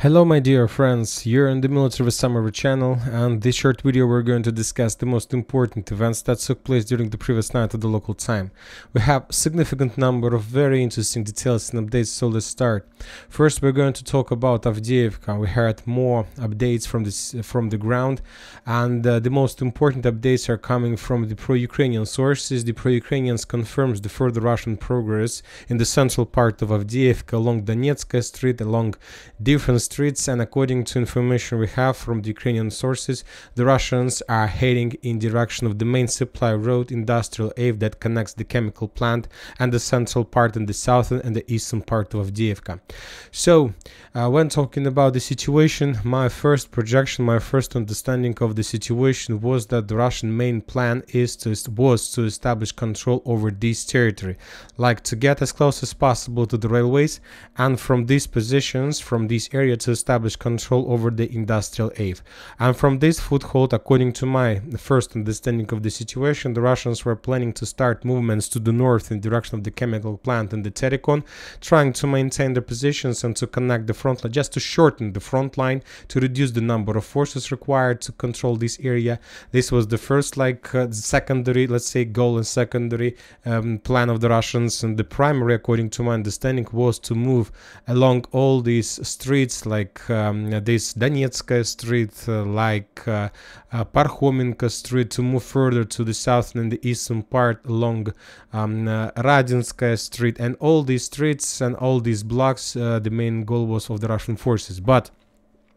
Hello my dear friends, you're in the Military Summary channel, and this short video we're going to discuss the most important events that took place during the previous night at the local time. We have a significant number of very interesting details and updates, so let's start. First we're going to talk about Avdiivka. We heard more updates from the ground, and the most important updates are coming from the pro-Ukrainian sources. The pro-Ukrainians confirms the further Russian progress in the central part of Avdiivka along Donetsk Street, along different streets, and according to information we have from the Ukrainian sources, the Russians are heading in direction of the main supply road, industrial Ave, that connects the chemical plant and the central part in the southern and the eastern part of Avdiivka. So when talking about the situation, my first projection, my first understanding of the situation was that the Russian main plan was to establish control over this territory, like to get as close as possible to the railways, and from these positions, from this area, to establish control over the industrial Ave. And from this foothold, according to my first understanding of the situation, the Russians were planning to start movements to the north in direction of the chemical plant and the Terikon, trying to maintain their positions and to connect the front line, just to shorten the front line, to reduce the number of forces required to control this area. This was the first, secondary, let's say, goal and secondary plan of the Russians, and the primary, according to my understanding, was to move along all these streets, like this Donetsk Street, Parkhomenko Street, to move further to the southern and the eastern part along Radinskaya Street, and all these streets and all these blocks, the main goal was of the Russian forces. But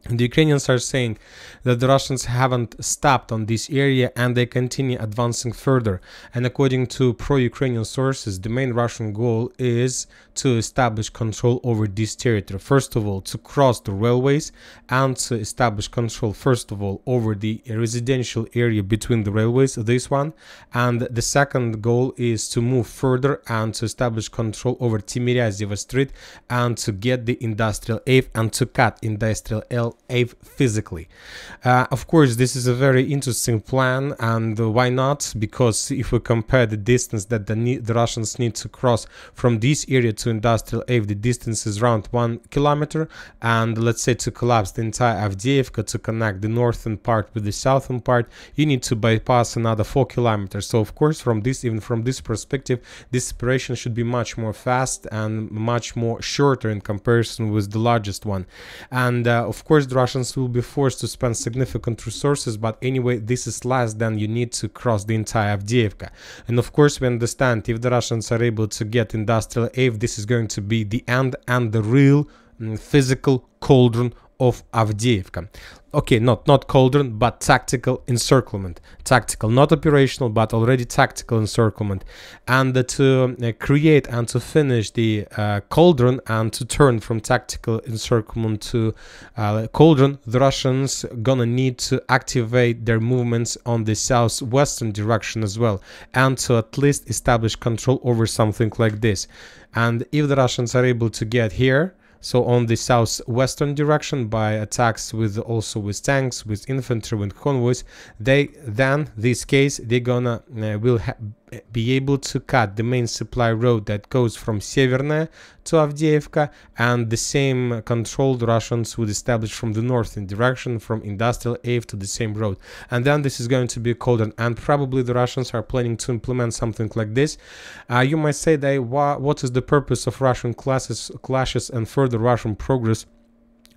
the Ukrainians are saying that the Russians haven't stopped on this area and they continue advancing further. And according to pro-Ukrainian sources, the main Russian goal is to establish control over this territory. First of all, to cross the railways and to establish control, first of all, over the residential area between the railways, this one. And the second goal is to move further and to establish control over Timiryazeva Street and to get the industrial Ave and to cut industrial Ave physically. Of course, this is a very interesting plan, and why not? Because if we compare the distance that the Russians need to cross from this area to industrial Ave, the distance is around 1 kilometer, and let's say to collapse the entire Avdiivka, to connect the northern part with the southern part, you need to bypass another 4 kilometers. So of course, even from this perspective, this operation should be much more fast and much more shorter in comparison with the largest one. And of course, the Russians will be forced to spend significant resources, but anyway, this is less than you need to cross the entire Avdiivka. And of course, we understand if the Russians are able to get industrial Ave, this is going to be the end and the real physical cauldron of Avdiivka. Okay, not cauldron, but tactical encirclement. Tactical, not operational, but already tactical encirclement. And to create and to finish the cauldron and to turn from tactical encirclement to cauldron, the Russians gonna need to activate their movements on the southwestern direction as well, and to at least establish control over something like this. And if the Russians are able to get here, so on the southwestern direction, by attacks with tanks, with infantry, with convoys, this case they're gonna will be able to cut the main supply road that goes from Severnaya to Avdiivka, and the same control the Russians would establish from the northern direction, from industrial Ave to the same road. And then this is going to be a cauldron, and probably the Russians are planning to implement something like this. You might say that what is the purpose of Russian clashes and further Russian progress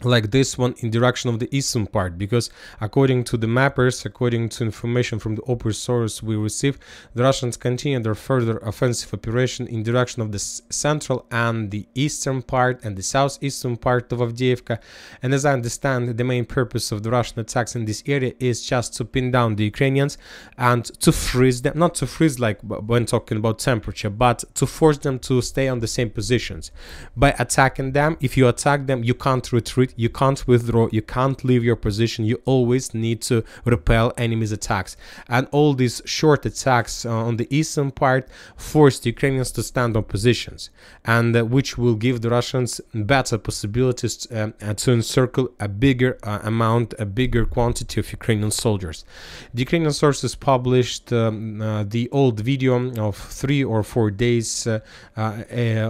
like this one in direction of the eastern part? Because according to the mappers, according to information from the open source we received, the Russians continue their further offensive operation in direction of the central and the eastern part and the southeastern part of Avdiivka. And as I understand, the main purpose of the Russian attacks in this area is just to pin down the Ukrainians and to freeze them, not to freeze like when talking about temperature, but to force them to stay on the same positions. By attacking them, if you attack them, you can't retreat, you can't withdraw, you can't leave your position, you always need to repel enemies' attacks. And all these short attacks on the eastern part force the Ukrainians to stand on positions, and which will give the Russians better possibilities to encircle a bigger a bigger quantity of Ukrainian soldiers. The Ukrainian sources published the old video of 3 or 4 days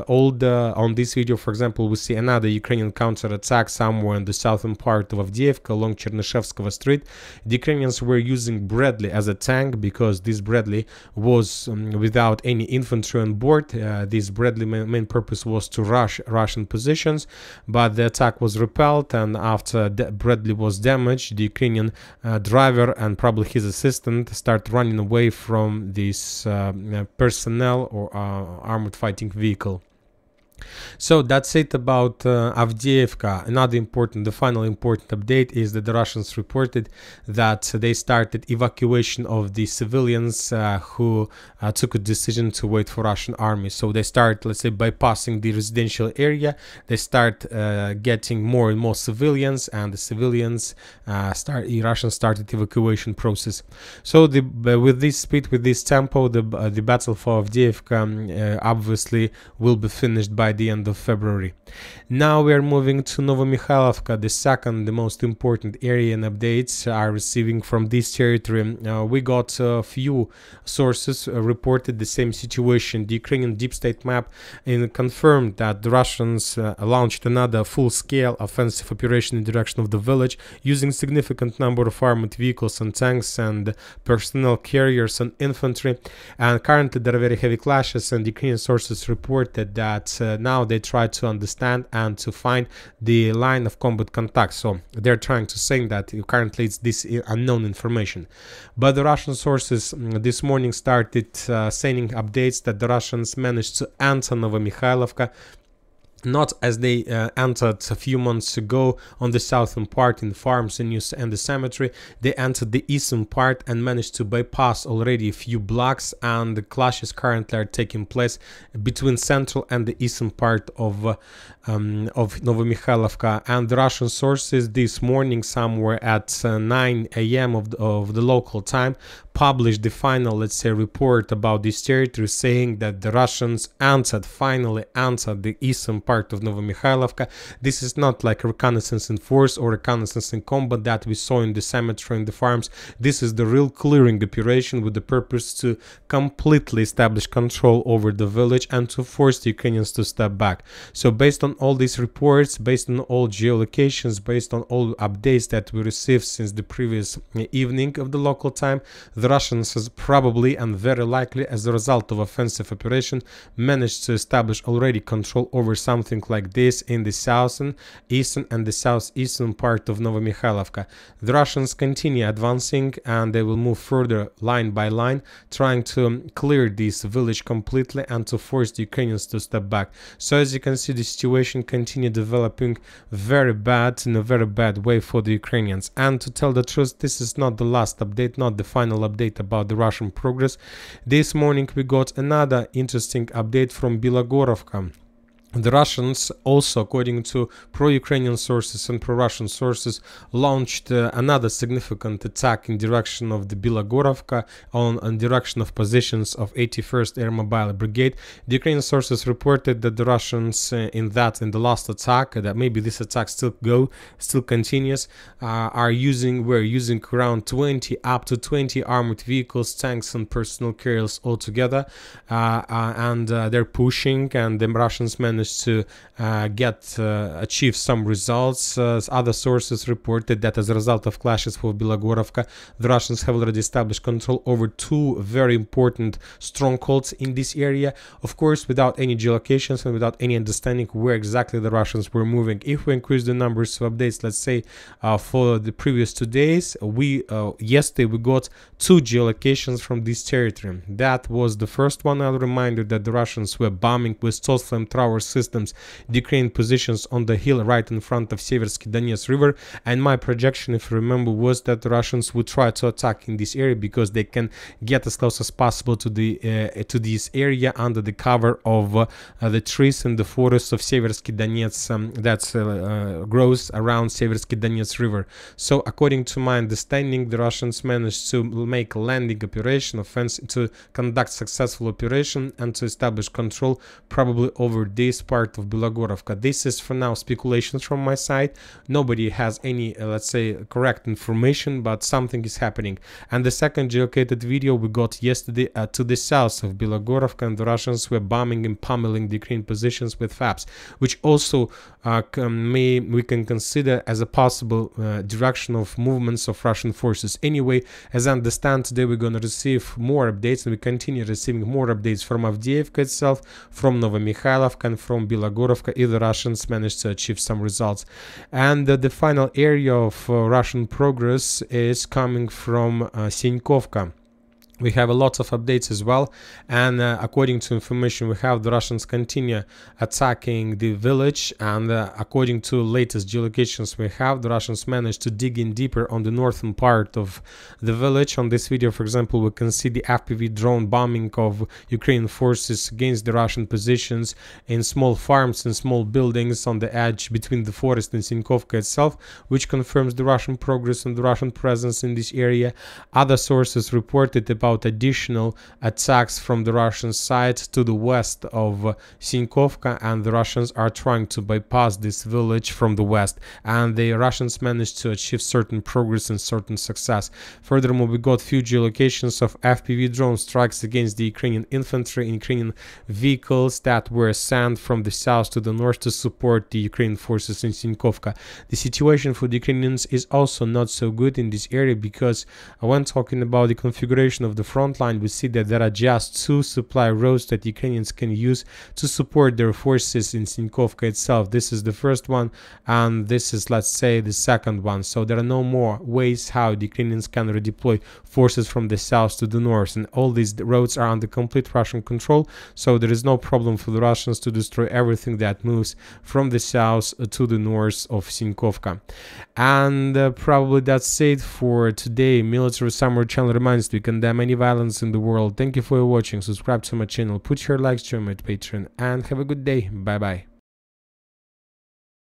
old. On this video, for example, we see another Ukrainian counterattack somewhere in the southern part of Avdiivka along Chernyshevskого Street. The Ukrainians were using Bradley as a tank because this Bradley was without any infantry on board. This Bradley main purpose was to rush Russian positions, but the attack was repelled, and after Bradley was damaged, the Ukrainian driver and probably his assistant start running away from this personnel or armored fighting vehicle. So that's it about Avdiivka. The final important update is that the Russians reported that they started evacuation of the civilians who took a decision to wait for Russian army. So they start, let's say, bypassing the residential area. They start getting more and more civilians, and the civilians Russians started evacuation process. So with this speed, with this tempo, the battle for Avdiivka obviously will be finished by the end of February. Now we are moving to Novomykhailivka, the most important area, and updates are receiving from this territory. We got a few sources reported the same situation. The Ukrainian deep state map confirmed that the Russians launched another full-scale offensive operation in the direction of the village using significant number of armored vehicles and tanks and personnel carriers and infantry. And currently there are very heavy clashes, and Ukrainian sources reported that now they try to understand and to find the line of combat contact. So they're trying to say that currently it's this unknown information. But the Russian sources this morning started sending updates that the Russians managed to enter Novomykhailivka, not as they entered a few months ago on the southern part in farms and the cemetery. They entered the eastern part and managed to bypass already a few blocks, and the clashes currently are taking place between central and the eastern part of Novomykhailivka. And the Russian sources this morning, somewhere at 9 a.m. of the local time, published the final, let's say, report about this territory, saying that the Russians finally entered the eastern part of Novomykhailivka. This is not like reconnaissance in force or reconnaissance in combat that we saw in the cemetery and the farms. This is the real clearing operation with the purpose to completely establish control over the village and to force the Ukrainians to step back. So based on all these reports, based on all geolocations, based on all updates that we received since the previous evening of the local time, the Russians has probably and very likely, as a result of offensive operation, managed to establish already control over something like this in the southern, eastern and the southeastern part of Novomykhailivka. The Russians continue advancing, and they will move further line by line, trying to clear this village completely and to force the Ukrainians to step back. So as you can see, the situation continue developing very bad, in a very bad way for the Ukrainians. And to tell the truth, this is not the last update, not the final update about the Russian progress. This morning we got another interesting update from Bilogorovka. The Russians also, according to pro-Ukrainian sources and pro-Russian sources, launched another significant attack in direction of the Bilogorovka, on direction of positions of 81st Air Mobile Brigade. The Ukrainian sources reported that the Russians in the last attack, that maybe this attack still continues, were using around 20 armored vehicles, tanks and personnel carriers altogether, and they're pushing, and the Russians managed to achieve some results. Other sources reported that as a result of clashes for Bilogorovka, the Russians have already established control over two very important strongholds in this area, of course without any geolocations and without any understanding where exactly the Russians were moving. If we increase the numbers of updates, let's say for the previous 2 days, yesterday we got 2 geolocations from this territory. That was the first one. I'll remind you that the Russians were bombing with Stott flamethrower systems the Ukrainian positions on the hill right in front of Seversky Donets River, and my projection, if you remember, was that the Russians would try to attack in this area because they can get as close as possible to this area under the cover of the trees and the forests of Seversky Donets that grows around Seversky Donets River. So according to my understanding, the Russians managed to make a landing operation, to conduct successful operation and to establish control probably over this part of Bilogorovka. This is for now speculations from my side. Nobody has any, let's say, correct information, but something is happening. And the second geolocated video we got yesterday to the south of Bilogorovka, and the Russians were bombing and pummeling the Ukrainian positions with FABs, which also we can consider as a possible direction of movements of Russian forces. Anyway, as I understand, today we're going to receive more updates, and we continue receiving more updates from Avdiivka itself, from Novomykhailivka, and from Bilogorovka if the Russians manage to achieve some results. And the final area of Russian progress is coming from Sinkovka. We have a lot of updates as well, and according to information we have, the Russians continue attacking the village, and according to latest geolocations we have, the Russians managed to dig in deeper on the northern part of the village. On this video, for example, we can see the FPV drone bombing of Ukrainian forces against the Russian positions in small farms and small buildings on the edge between the forest and Sinkovka itself, which confirms the Russian progress and the Russian presence in this area. Other sources reported about additional attacks from the Russian side to the west of Sinkovka, and the Russians are trying to bypass this village from the west, and the Russians managed to achieve certain progress and certain success. Furthermore, we got few geolocations of FPV drone strikes against the Ukrainian infantry and Ukrainian vehicles that were sent from the south to the north to support the Ukrainian forces in Sinkovka. The situation for the Ukrainians is also not so good in this area, because when talking about the configuration of the front line, we see that there are just 2 supply roads that Ukrainians can use to support their forces in Sinkovka itself. This is the first one, and this is, let's say, the second one. So there are no more ways how the Ukrainians can redeploy forces from the south to the north, and all these roads are under complete Russian control, so there is no problem for the Russians to destroy everything that moves from the south to the north of Sinkovka. And probably that's it for today. Military Summary channel reminds you, we condemn any violence in the world. Thank you for watching. Subscribe to my channel, put your likes, join my Patreon, and have a good day. Bye bye.